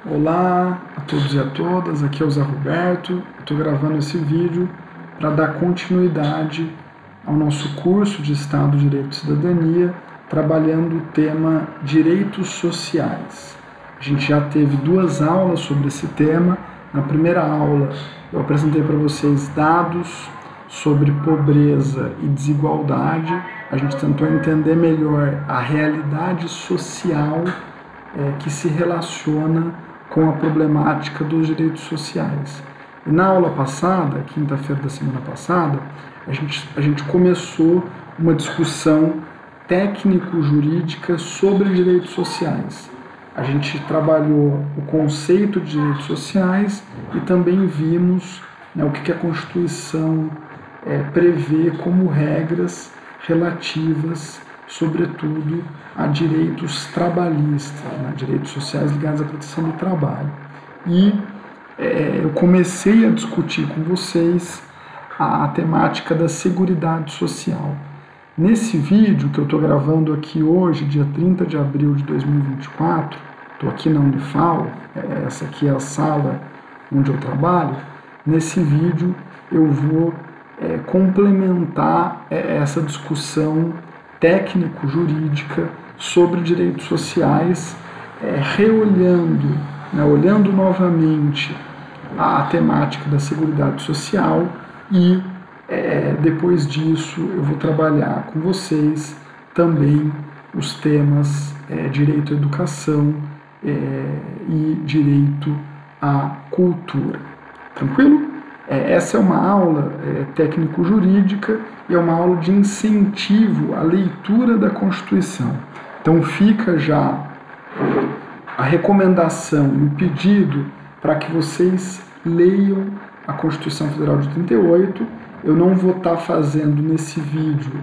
Olá a todos e a todas, aqui é o Zé Roberto. Estou gravando esse vídeo para dar continuidade ao nosso curso de Estado, Direito e Cidadania, trabalhando o tema Direitos Sociais. A gente já teve 2 aulas sobre esse tema. Na primeira aula eu apresentei para vocês dados sobre pobreza e desigualdade. A gente tentou entender melhor a realidade social que se relaciona com a problemática dos direitos sociais. E na aula passada, quinta-feira da semana passada, a gente começou uma discussão técnico-jurídica sobre direitos sociais. A gente trabalhou o conceito de direitos sociais e também vimos o que a Constituição prevê como regras relativas, sobretudo, a direitos trabalhistas, direitos sociais ligados à proteção do trabalho. E eu comecei a discutir com vocês a temática da Seguridade Social. Nesse vídeo que eu estou gravando aqui hoje, dia 30 de abril de 2024, estou aqui na Unifal, essa aqui é a sala onde eu trabalho. Nesse vídeo eu vou complementar essa discussão técnico-jurídica sobre direitos sociais, olhando novamente a temática da Seguridade Social e depois disso eu vou trabalhar com vocês também os temas direito à educação e direito à cultura. Tranquilo? Essa é uma aula técnico-jurídica e é uma aula de incentivo à leitura da Constituição. Então fica já a recomendação e o pedido para que vocês leiam a Constituição Federal de 88. Eu não vou estar fazendo nesse vídeo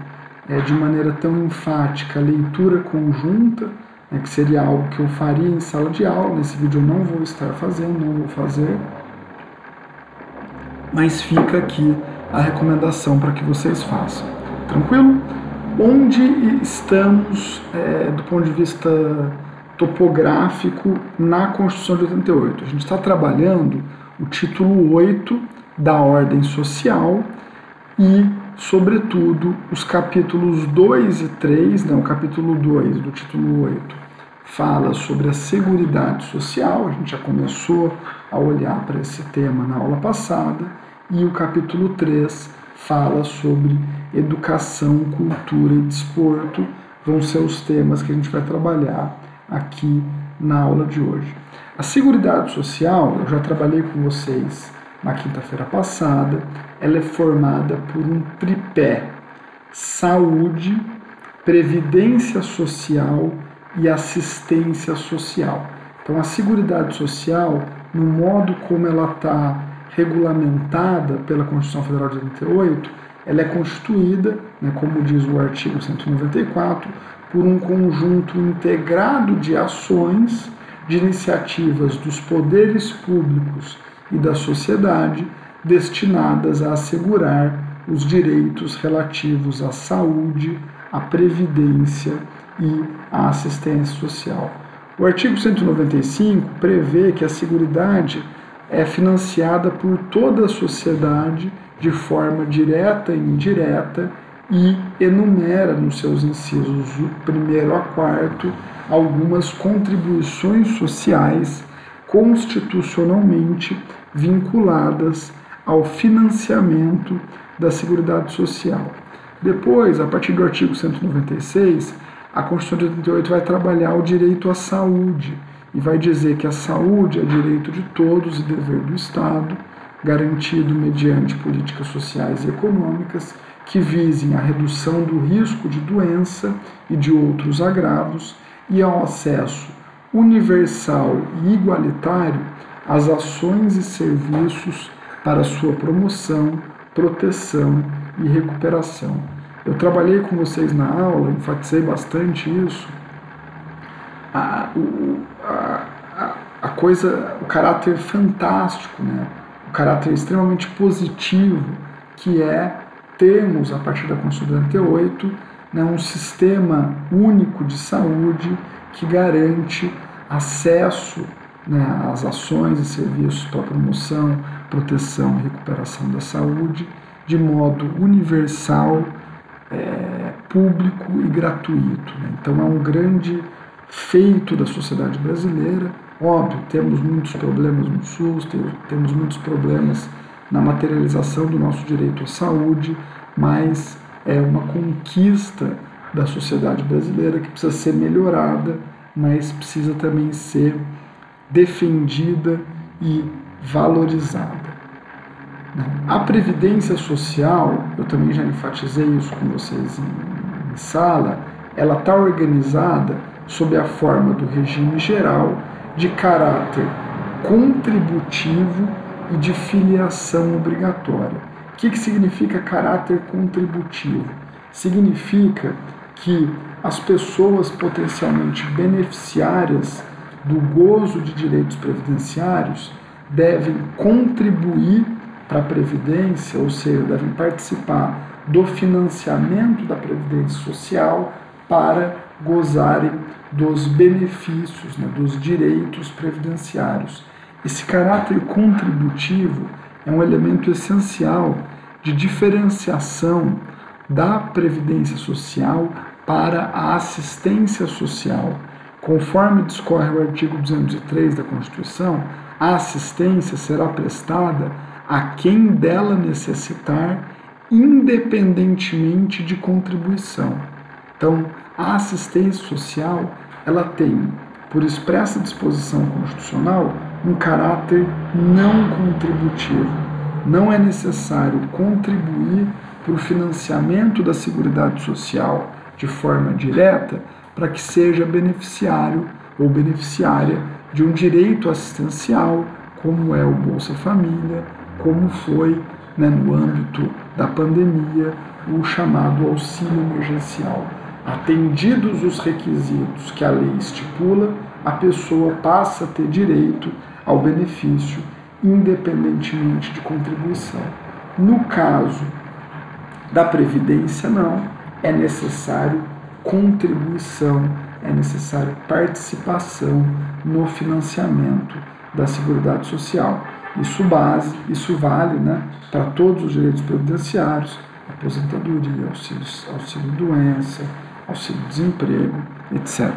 de maneira tão enfática a leitura conjunta, que seria algo que eu faria em sala de aula. Nesse vídeo eu não vou estar fazendo, não vou fazer. Mas fica aqui a recomendação para que vocês façam. Tranquilo? Onde estamos do ponto de vista topográfico na Constituição de 88? A gente está trabalhando o título 8 da Ordem Social e, sobretudo, os capítulos 2 e 3, o capítulo 2 do título 8 fala sobre a Seguridade Social. A gente já começou a olhar para esse tema na aula passada, e o capítulo 3 fala sobre educação, cultura e desporto. Vão ser os temas que a gente vai trabalhar aqui na aula de hoje. A Seguridade Social, eu já trabalhei com vocês na quinta-feira passada, ela é formada por um tripé: saúde, previdência social e assistência social. Então a Seguridade Social, no modo como ela está regulamentada pela Constituição Federal de 88, ela é constituída, como diz o artigo 194, por um conjunto integrado de ações, de iniciativas dos poderes públicos e da sociedade destinadas a assegurar os direitos relativos à saúde, à previdência e à assistência social. O artigo 195 prevê que a Seguridade é financiada por toda a sociedade de forma direta e indireta e enumera nos seus incisos 1º a 4º algumas contribuições sociais constitucionalmente vinculadas ao financiamento da Seguridade Social. Depois, a partir do artigo 196, a Constituição de 88 vai trabalhar o direito à saúde e vai dizer que a saúde é direito de todos e dever do Estado, garantido mediante políticas sociais e econômicas que visem a redução do risco de doença e de outros agravos e ao acesso universal e igualitário às ações e serviços para sua promoção, proteção e recuperação. Eu trabalhei com vocês na aula, enfatizei bastante isso, o caráter fantástico, o caráter extremamente positivo que é termos, a partir da Constituição de 88, um sistema único de saúde que garante acesso né, as ações e serviços para promoção, proteção e recuperação da saúde de modo universal, público e gratuito. Né? Então é um grande feito da sociedade brasileira. Óbvio, temos muitos problemas no SUS, temos muitos problemas na materialização do nosso direito à saúde, mas é uma conquista da sociedade brasileira que precisa ser melhorada, mas precisa também ser defendida e valorizada. A previdência social, eu também já enfatizei isso com vocês em sala, ela está organizada sob a forma do regime geral de caráter contributivo e de filiação obrigatória. O que significa caráter contributivo? Significa que as pessoas potencialmente beneficiárias do gozo de direitos previdenciários devem contribuir para a Previdência, ou seja, devem participar do financiamento da Previdência Social para gozarem dos benefícios, né, dos direitos previdenciários. Esse caráter contributivo é um elemento essencial de diferenciação da Previdência Social para a assistência social. Conforme discorre o artigo 203 da Constituição, a assistência será prestada a quem dela necessitar, independentemente de contribuição. Então, a assistência social, ela tem, por expressa disposição constitucional, um caráter não contributivo. Não é necessário contribuir para o financiamento da Seguridade Social de forma direta para que seja beneficiário ou beneficiária de um direito assistencial, como é o Bolsa Família, como foi, né, no âmbito da pandemia, o chamado auxílio emergencial. Atendidos os requisitos que a lei estipula, a pessoa passa a ter direito ao benefício, independentemente de contribuição. No caso da Previdência, não, é necessário contribuição, é necessário participação no financiamento da Seguridade Social. Isso vale, né, para todos os direitos previdenciários, aposentadoria, auxílio-doença, auxílio-desemprego, etc.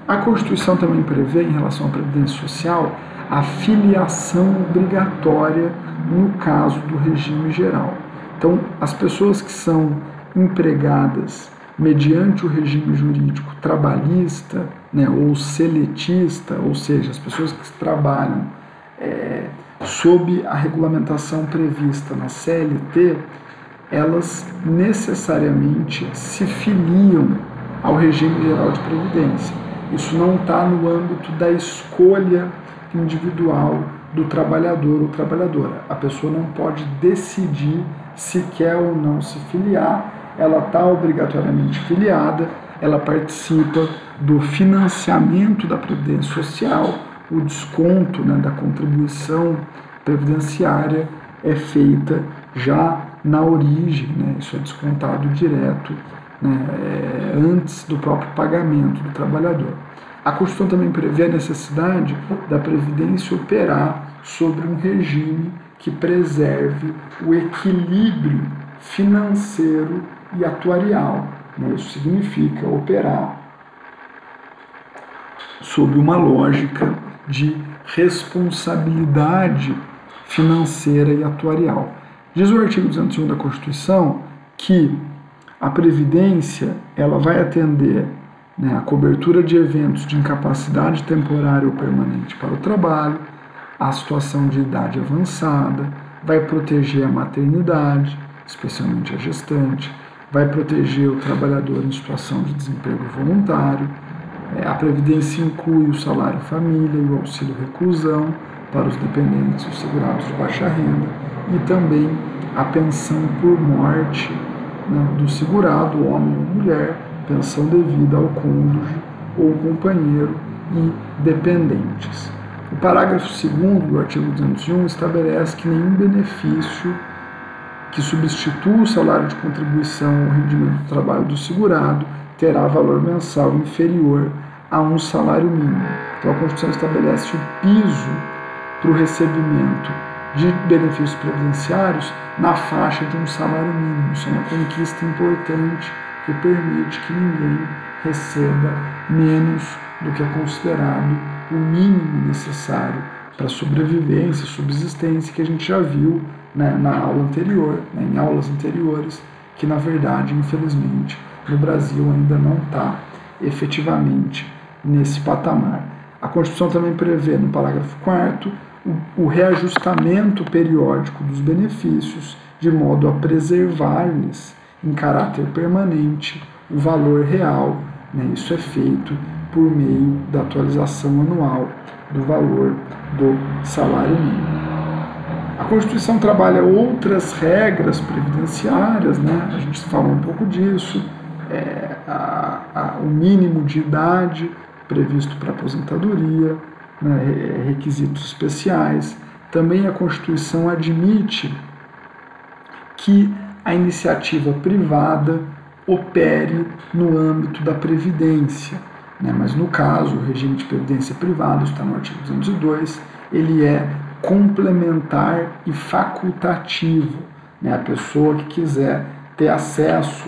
A Constituição também prevê, em relação à Previdência Social, a filiação obrigatória no caso do regime geral. Então, as pessoas que são empregadas mediante o regime jurídico trabalhista, né, ou seletista, ou seja, as pessoas que trabalham sob a regulamentação prevista na CLT, elas necessariamente se filiam ao regime geral de previdência. Isso não está no âmbito da escolha individual do trabalhador ou trabalhadora. A pessoa não pode decidir se quer ou não se filiar, ela está obrigatoriamente filiada, ela participa do financiamento da Previdência Social, o desconto, né, da contribuição previdenciária é feita já na origem, né, isso é descontado direto, né, antes do próprio pagamento do trabalhador. A Constituição também prevê a necessidade da Previdência operar sobre um regime que preserve o equilíbrio financeiro e atuarial. Né? Isso significa operar sob uma lógica de responsabilidade financeira e atuarial. Diz o artigo 201 da Constituição que a Previdência ela vai atender, né, a cobertura de eventos de incapacidade temporária ou permanente para o trabalho, a situação de idade avançada, vai proteger a maternidade, especialmente a gestante, vai proteger o trabalhador em situação de desemprego voluntário. A Previdência inclui o salário família e o auxílio reclusão para os dependentes ou segurados de baixa renda e também a pensão por morte, né, do segurado, homem ou mulher, pensão devida ao cônjuge ou companheiro e dependentes. O parágrafo 2º do artigo 201 estabelece que nenhum benefício que substitua o salário de contribuição ou rendimento do trabalho do segurado terá valor mensal inferior a um salário mínimo. Então a Constituição estabelece o piso para o recebimento de benefícios previdenciários na faixa de um salário mínimo. Isso é uma conquista importante que permite que ninguém receba menos do que é considerado o mínimo necessário para sobrevivência e subsistência, que a gente já viu, né, na aula anterior, né, em aulas anteriores, que na verdade, infelizmente, no Brasil ainda não está efetivamente nesse patamar. A Constituição também prevê, no parágrafo 4º, o reajustamento periódico dos benefícios, de modo a preservar-lhes, em caráter permanente, o valor real, né? Isso é feito por meio da atualização anual do valor do salário mínimo. A Constituição trabalha outras regras previdenciárias, né? A gente falou um pouco disso, o mínimo de idade previsto para aposentadoria, né? Requisitos especiais. Também a Constituição admite que a iniciativa privada opere no âmbito da Previdência, né? Mas no caso, o regime de previdência privada, está no artigo 202, ele é complementar e facultativo, né? A pessoa que quiser ter acesso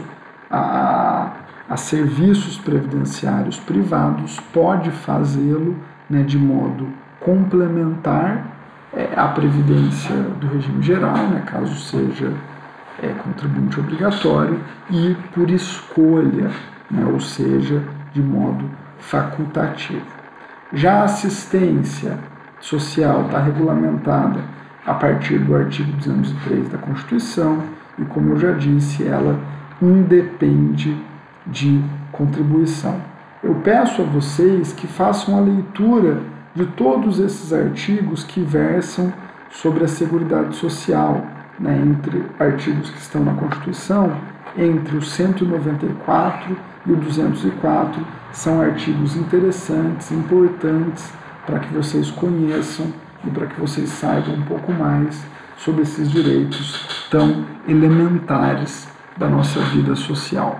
a serviços previdenciários privados pode fazê-lo, né, de modo complementar à previdência do regime geral, né, caso seja contribuinte obrigatório, e por escolha, né, ou seja, de modo facultativo. Já a assistência social está regulamentada a partir do artigo 203 da Constituição e, como eu já disse, ela independe de contribuição. Eu peço a vocês que façam a leitura de todos esses artigos que versam sobre a Seguridade Social, né, entre artigos que estão na Constituição, entre o 194 e o 204, são artigos interessantes, importantes, para que vocês conheçam e para que vocês saibam um pouco mais sobre esses direitos tão elementares da nossa vida social.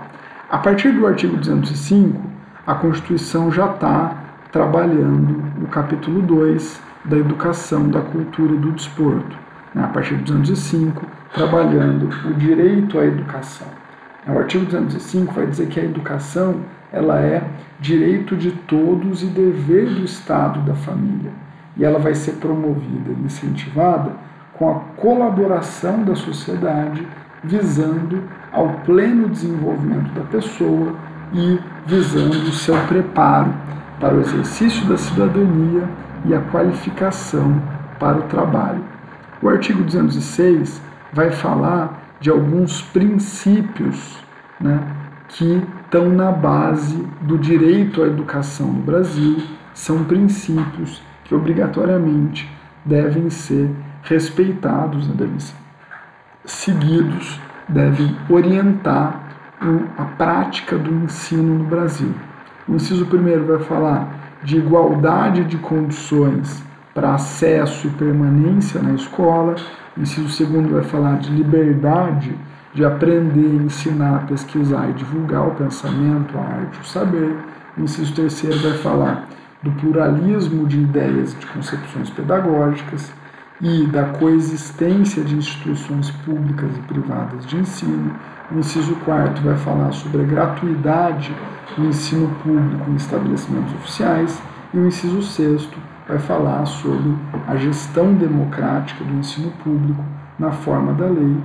A partir do artigo 205, a Constituição já está trabalhando o capítulo 2 da educação, da cultura e do desporto. A partir do 205, trabalhando o direito à educação. O artigo 205 vai dizer que a educação ela é direito de todos e dever do Estado e da família. E ela vai ser promovida e incentivada com a colaboração da sociedade, visando ao pleno desenvolvimento da pessoa e visando o seu preparo para o exercício da cidadania e a qualificação para o trabalho. O artigo 206 vai falar de alguns princípios, né, que estão na base do direito à educação no Brasil. São princípios que obrigatoriamente devem ser respeitados, né, devem ser seguidos, devem orientar a prática do ensino no Brasil. O inciso 1º vai falar de igualdade de condições para acesso e permanência na escola. O inciso 2º vai falar de liberdade de aprender, ensinar, pesquisar e divulgar o pensamento, a arte, o saber. O inciso 3º vai falar do pluralismo de ideias e de concepções pedagógicas e da coexistência de instituições públicas e privadas de ensino. O inciso 4º vai falar sobre a gratuidade do ensino público em estabelecimentos oficiais. E o inciso 6º vai falar sobre a gestão democrática do ensino público na forma da lei,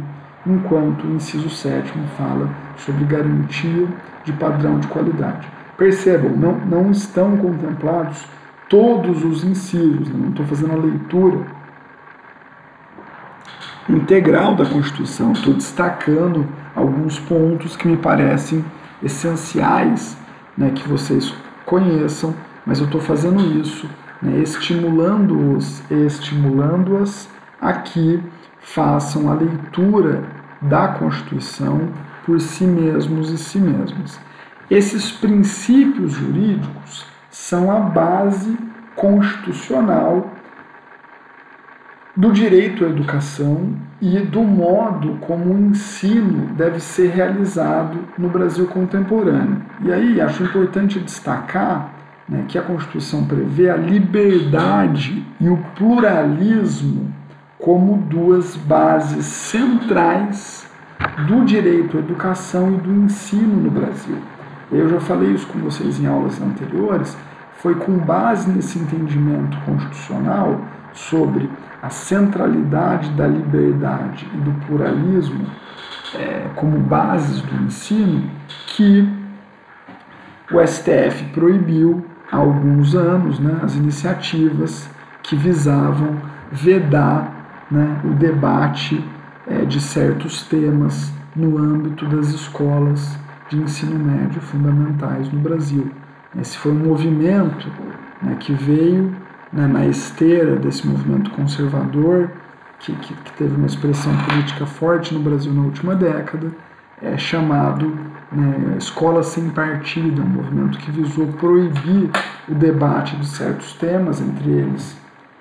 enquanto o inciso 7º fala sobre garantia de padrão de qualidade. Percebam, não estão contemplados todos os incisos, não estou fazendo a leitura integral da Constituição, estou destacando alguns pontos que me parecem essenciais, né, que vocês conheçam, mas eu estou fazendo isso, né, estimulando-as a que façam a leitura da Constituição por si mesmos e si mesmas. Esses princípios jurídicos são a base constitucional do direito à educação e do modo como o ensino deve ser realizado no Brasil contemporâneo. E aí acho importante destacar né, que a Constituição prevê a liberdade e o pluralismo como duas bases centrais do direito à educação e do ensino no Brasil. Eu já falei isso com vocês em aulas anteriores, foi com base nesse entendimento constitucional sobre a centralidade da liberdade e do pluralismo como bases do ensino que o STF proibiu há alguns anos, né, as iniciativas que visavam vedar, né, o debate de certos temas no âmbito das escolas de ensino médio fundamentais no Brasil. Esse foi um movimento, né, que veio, né, na esteira desse movimento conservador, que teve uma expressão política forte no Brasil na última década, chamado, né, Escola Sem Partido, um movimento que visou proibir o debate de certos temas, entre eles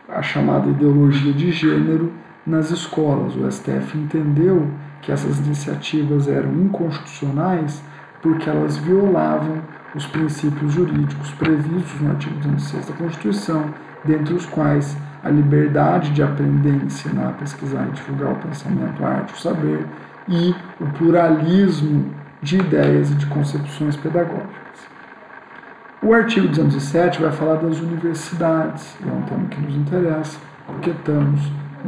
a chamada ideologia de gênero, nas escolas. O STF entendeu que essas iniciativas eram inconstitucionais porque elas violavam os princípios jurídicos previstos no artigo 206 da Constituição, dentre os quais a liberdade de aprender, ensinar, pesquisar e divulgar o pensamento, a arte, o saber, e o pluralismo de ideias e de concepções pedagógicas. O artigo 207 vai falar das universidades, é um tema que nos interessa, porque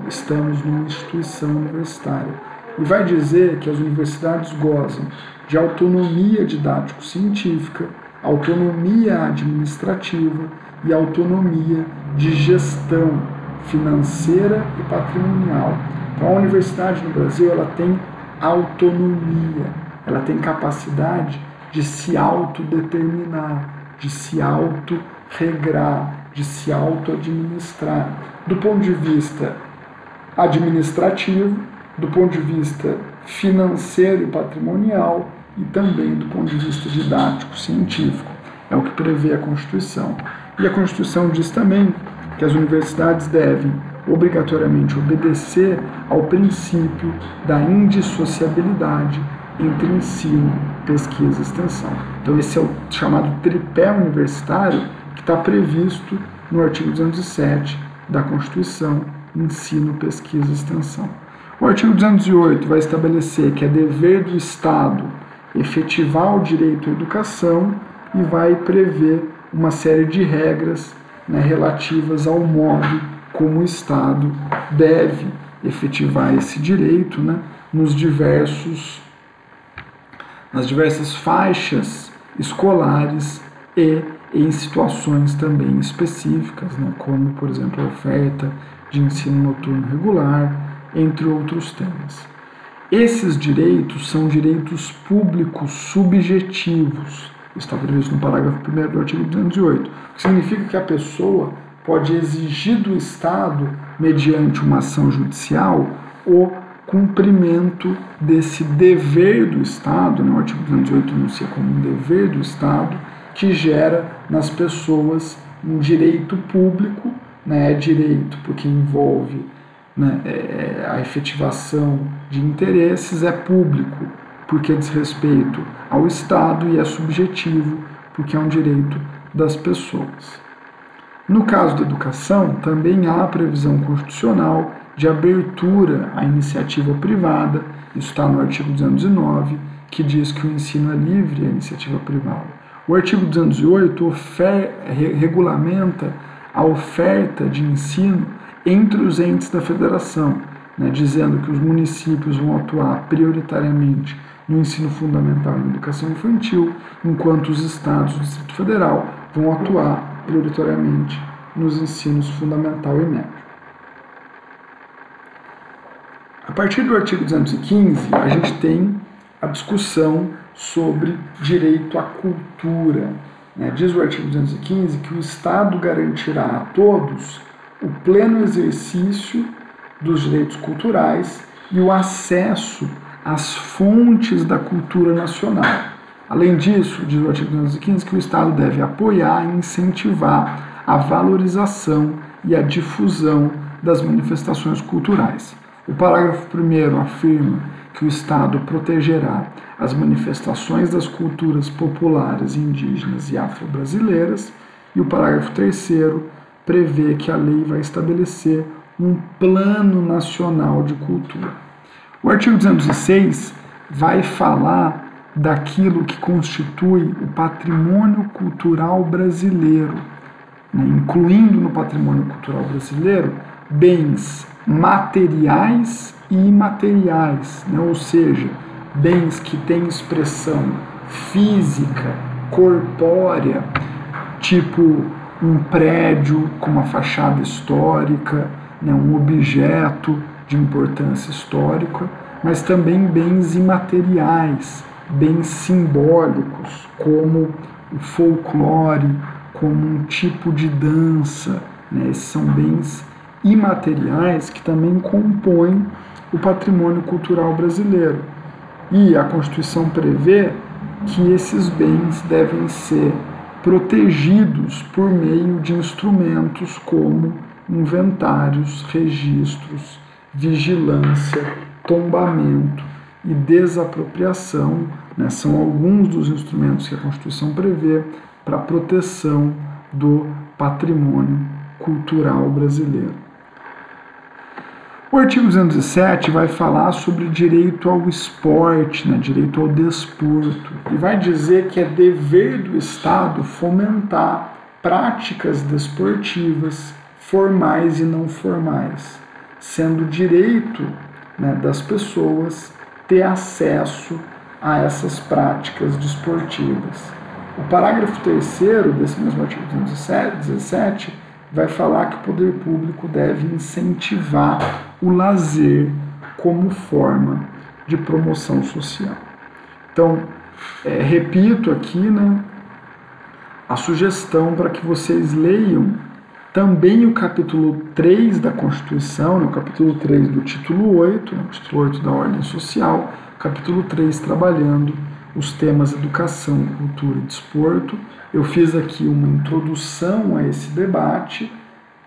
estamos numa instituição universitária. E vai dizer que as universidades gozam de autonomia didático-científica, autonomia administrativa e autonomia de gestão financeira e patrimonial. Então, a universidade no Brasil ela tem autonomia, ela tem capacidade de se autodeterminar, de se autorregrar, de se auto-administrar, do ponto de vista administrativo, do ponto de vista financeiro e patrimonial e também do ponto de vista didático-científico. É o que prevê a Constituição. E a Constituição diz também que as universidades devem obrigatoriamente obedecer ao princípio da indissociabilidade entre ensino, pesquisa e extensão. Então esse é o chamado tripé universitário que está previsto no artigo 207 da Constituição, ensino, pesquisa e extensão. O artigo 208 vai estabelecer que é dever do Estado efetivar o direito à educação e vai prever uma série de regras, né, relativas ao modo como o Estado deve efetivar esse direito, né, nas diversas faixas escolares e em situações também específicas, né, como, por exemplo, a oferta de ensino noturno regular, entre outros temas. Esses direitos são direitos públicos subjetivos. Está previsto no parágrafo 1º do artigo 208, o que significa que a pessoa pode exigir do Estado, mediante uma ação judicial, o cumprimento desse dever do Estado, né? O artigo 208 enuncia como um dever do Estado, que gera nas pessoas um direito público, né? É direito porque envolve, né, a efetivação de interesses, é público porque diz respeito ao Estado e é subjetivo porque é um direito das pessoas. No caso da educação, também há a previsão constitucional de abertura à iniciativa privada, isso está no artigo 209, que diz que o ensino é livre à iniciativa privada. O artigo 208 regulamenta a oferta de ensino entre os entes da federação, né, dizendo que os municípios vão atuar prioritariamente no ensino fundamental e na educação infantil, enquanto os estados do Distrito Federal vão atuar prioritariamente nos ensinos fundamental e médio. A partir do artigo 215, a gente tem a discussão sobre direito à cultura. Né? Diz o artigo 215 que o Estado garantirá a todos o pleno exercício dos direitos culturais e o acesso às fontes da cultura nacional. Além disso, diz o artigo 215 que o Estado deve apoiar e incentivar a valorização e a difusão das manifestações culturais. O parágrafo 1º afirma que o Estado protegerá as manifestações das culturas populares, indígenas e afro-brasileiras, E o parágrafo 3º prevê que a lei vai estabelecer um Plano Nacional de Cultura. O artigo 206 vai falar daquilo que constitui o patrimônio cultural brasileiro, né, incluindo no patrimônio cultural brasileiro bens materiais e imateriais, né, ou seja, bens que têm expressão física, corpórea, tipo um prédio com uma fachada histórica, né, um objeto de importância histórica, mas também bens imateriais, bens simbólicos, como o folclore, como um tipo de dança, né? Esses são bens imateriais que também compõem o patrimônio cultural brasileiro. E a Constituição prevê que esses bens devem ser protegidos por meio de instrumentos como inventários, registros, vigilância, tombamento e desapropriação, né, são alguns dos instrumentos que a Constituição prevê para a proteção do patrimônio cultural brasileiro. O artigo 207 vai falar sobre direito ao esporte, né, direito ao desporto, e vai dizer que é dever do Estado fomentar práticas desportivas formais e não formais, sendo direito, né, das pessoas ter acesso a essas práticas desportivas. O parágrafo 3º desse mesmo artigo 217 vai falar que o poder público deve incentivar o lazer como forma de promoção social. Então, repito aqui, né, a sugestão para que vocês leiam também o capítulo 3 da Constituição, né, o capítulo 3 do título 8, né, o título 8 da Ordem Social, capítulo 3 trabalhando os temas educação, cultura e desporto. Eu fiz aqui uma introdução a esse debate,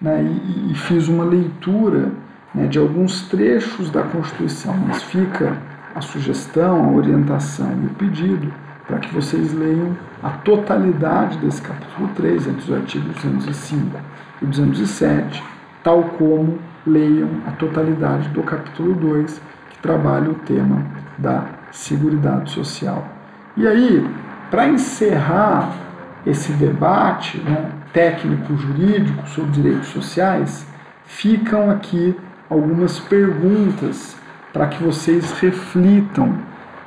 né, e fiz uma leitura, né, de alguns trechos da Constituição, mas fica a sugestão, a orientação e o pedido para que vocês leiam a totalidade desse capítulo 3, entre os artigos 205 e 207, tal como leiam a totalidade do capítulo 2, que trabalha o tema da Seguridade Social. E aí, para encerrar esse debate, né, técnico-jurídico sobre direitos sociais, ficam aqui algumas perguntas para que vocês reflitam,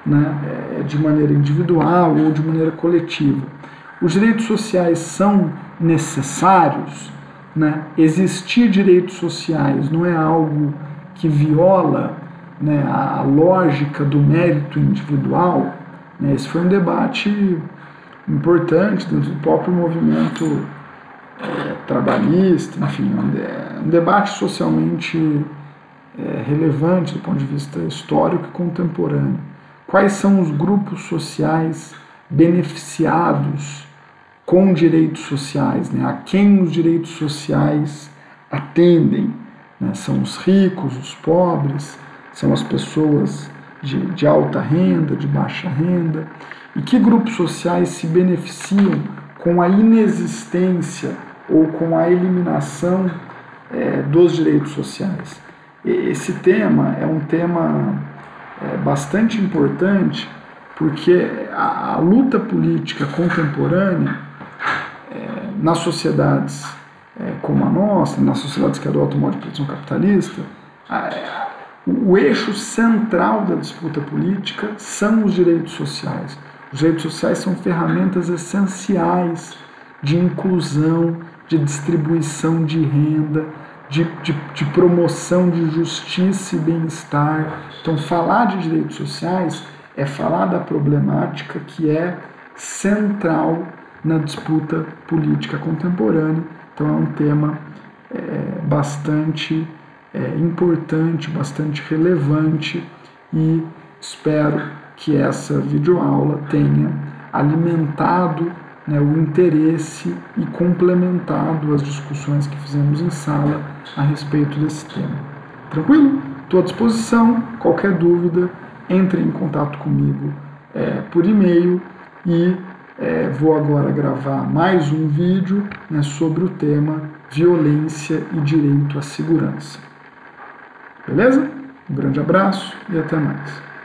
né, de maneira individual ou de maneira coletiva. Os direitos sociais são necessários? Né? Existir direitos sociais não é algo que viola, né, a lógica do mérito individual? Né? Esse foi um debate importante dentro do próprio movimento trabalhista, enfim, um debate socialmente relevante do ponto de vista histórico e contemporâneo. Quais são os grupos sociais beneficiados com direitos sociais, né? A quem os direitos sociais atendem, né? São os ricos, os pobres, são as pessoas de alta renda, de baixa renda, e que grupos sociais se beneficiam com a inexistência ou com a eliminação dos direitos sociais. Esse tema é um tema bastante importante, porque a luta política contemporânea nas sociedades como a nossa, nas sociedades que adotam o modo de produção capitalista, o eixo central da disputa política são os direitos sociais. Os direitos sociais são ferramentas essenciais de inclusão, de distribuição de renda, de promoção de justiça e bem-estar. Então, falar de direitos sociais é falar da problemática que é central na disputa política contemporânea. Então, é um tema bastante importante, bastante relevante, e espero que essa videoaula tenha alimentado, né, o interesse e complementado as discussões que fizemos em sala a respeito desse tema. Tranquilo? Estou à disposição. Qualquer dúvida, entre em contato comigo por e-mail, e vou agora gravar mais um vídeo, né, sobre o tema violência e direito à segurança. Beleza? Um grande abraço e até mais.